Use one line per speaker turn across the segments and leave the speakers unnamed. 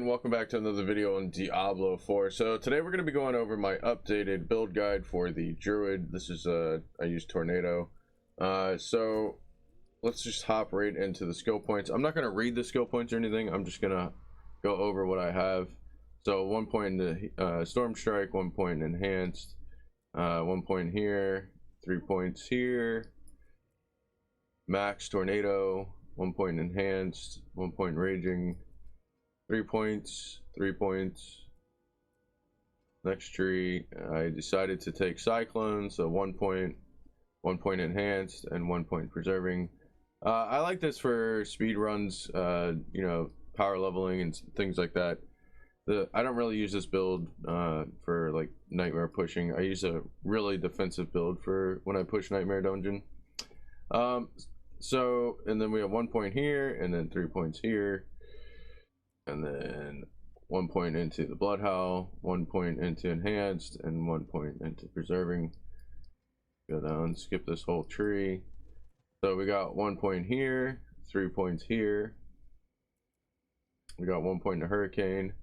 and welcome back to another video on Diablo 4. So today we're going to be going over my updated build guide for the Druid. This is I use Tornado. So let's just hop right into the skill points. I'm not going to read the skill points or anything. I'm just going to go over what I have. So 1 point in the Storm Strike, 1 point enhanced, 1 point here, 3 points here, max Tornado, 1 point enhanced, 1 point raging, 3 points, 3 points. Next tree, I decided to take Cyclone, so 1 point, 1 point enhanced, and 1 point preserving. I like this for speed runs, you know, power leveling and things like that. I don't really use this build for like nightmare pushing. I use a really defensive build for when I push nightmare dungeon. So, and then we have 1 point here, and then 3 points here. And then 1 point into the Blood Howl, 1 point into enhanced, and 1 point into preserving. Go down, skip this whole tree. So we got 1 point here, 3 points here. We got 1 point to hurricane,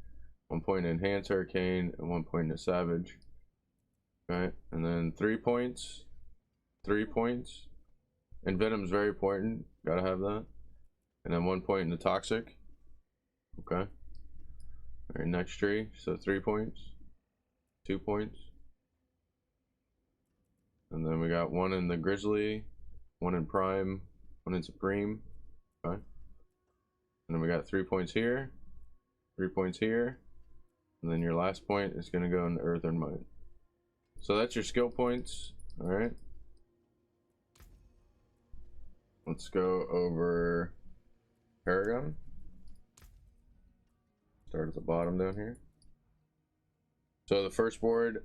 1 point to enhance hurricane, and 1 point to savage. Okay, and then 3 points, 3 points. And venom's very important, gotta have that. And then 1 point into toxic. Okay. All right, next tree. So 3 points, 2 points, and then we got 1 in the grizzly, 1 in prime, 1 in supreme. Okay. And then we got 3 points here, 3 points here, and then your last point is going to go in the earth and mine. So that's your skill points. All right. Let's go over Paragon. Start at the bottom down here. So the first board,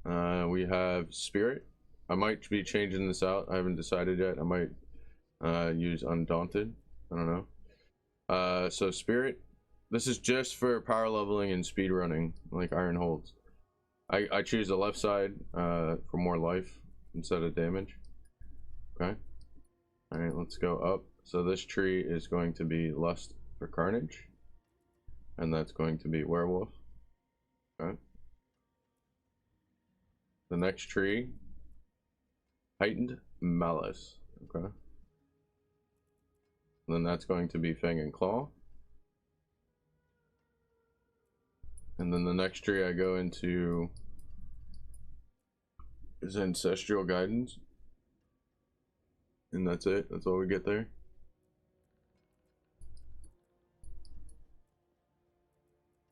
we have Spirit. I might be changing this out. I haven't decided yet. I might use Undaunted. I don't know. So Spirit. This is just for power leveling and speed running, like Iron Holds. I choose the left side for more life instead of damage. Okay. All right, let's go up. So this tree is going to be Lust for Carnage. And that's going to be werewolf. Okay. The next tree, heightened malice. Okay. And then that's going to be fang and claw. And then the next tree I go into is ancestral guidance. And that's it. That's all we get there.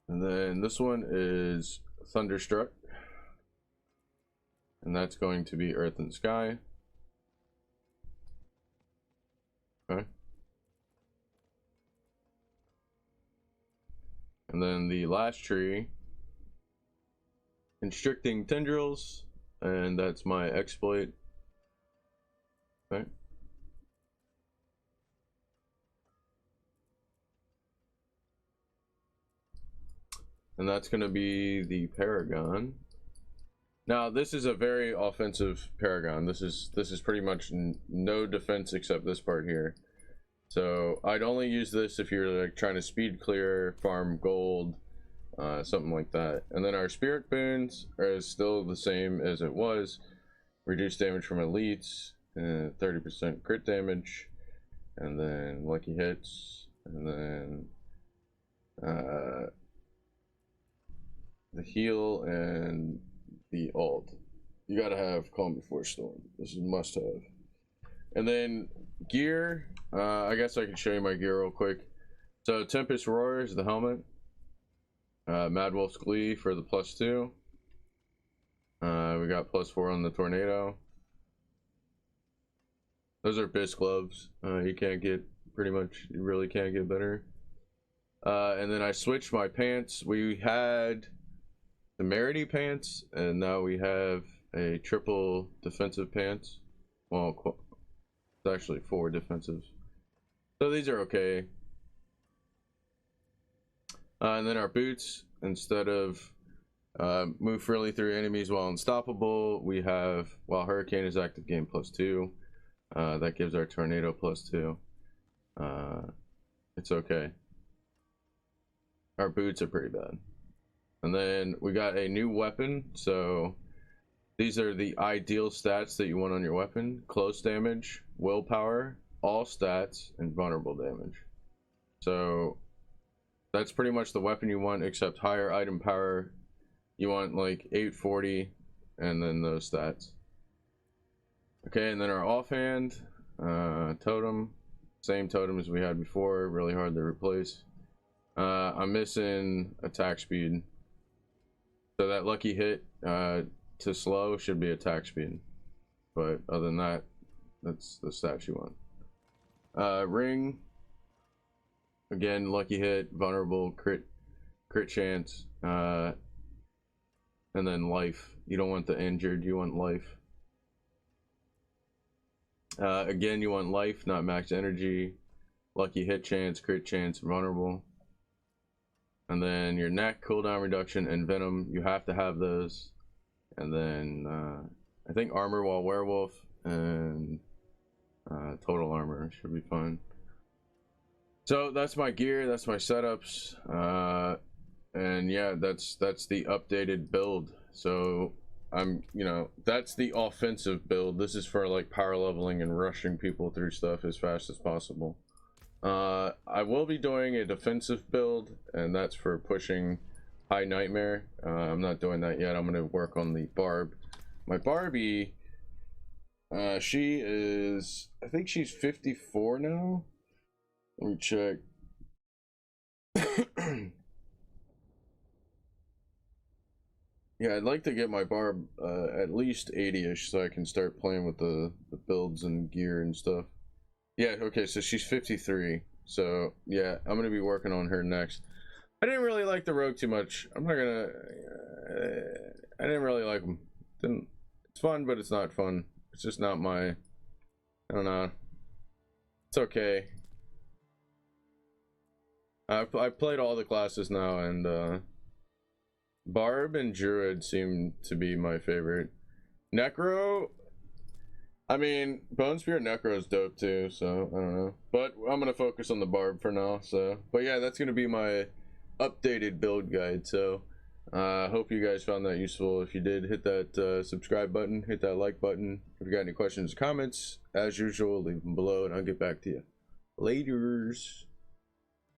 And then this one is Thunderstruck, and that's going to be Earth and Sky. Okay. And then the last tree, Constricting Tendrils, and that's my exploit. Okay. And that's going to be the Paragon. Now this is a very offensive Paragon. This is pretty much no defense except this part here. So I'd only use this if you're like trying to speed clear, farm gold, something like that. And then our Spirit boons are still the same as it was. Reduce damage from elites, 30% crit damage, and then lucky hits, and then the heal and the ult. You gotta have Calm Before Storm. This is a must have. And then gear, I guess I can show you my gear real quick. So Tempest Roar is the helmet. Mad Wolf's Glee for the +2. We got +4 on the Tornado. Those are Bisque gloves. You can't get, pretty much, you really can't get better. And then I switched my pants. We had the Temerity pants, and now we have a triple defensive pants. Well, it's actually 4 defensives. So these are okay. And then our boots, instead of move freely through enemies while unstoppable, we have while Hurricane is active, gain +2. That gives our Tornado +2. It's okay. our boots are pretty bad. And then we got a new weapon. So these are the ideal stats that you want on your weapon: close damage, willpower, all stats, and vulnerable damage. So that's pretty much the weapon you want, except higher item power. You want like 840 and then those stats. Okay, and then our offhand totem, same totem as we had before, really hard to replace. I'm missing attack speed, so that lucky hit to slow should be attack speed, but other than that, that's the stats you want. Ring, again, lucky hit, vulnerable, crit chance, and then life. You don't want the injured, you want life. Again, you want life, not max energy, lucky hit chance, crit chance, vulnerable. And then your neck, cooldown reduction, and venom, you have to have those. And then I think armor while werewolf and total armor should be fine. So that's my gear, that's my setups, and yeah, that's the updated build. So I'm, you know, that's the offensive build. This is for like power leveling and rushing people through stuff as fast as possible. I will be doing a defensive build, and that's for pushing high nightmare. I'm not doing that yet. I'm going to work on the barb. My Barbie, she is, I think she's 54 now. Let me check. Yeah, I'd like to get my barb at least 80-ish so I can start playing with the builds and gear and stuff. Yeah, okay, so she's 53. So, yeah, I'm going to be working on her next. I didn't really like the rogue too much. I'm not going to... I didn't really like him. It's fun, but it's not fun. It's just not my... I don't know. It's okay. I've played all the classes now, and Barb and Druid seem to be my favorite. Necro, I mean, Bone Spear Necro is dope too, so I don't know. But I'm gonna focus on the Barb for now. So, but yeah, that's gonna be my updated build guide. So, hope you guys found that useful. If you did, hit that subscribe button, hit that like button. If you got any questions or comments, as usual, leave them below, and I'll get back to you. Laters.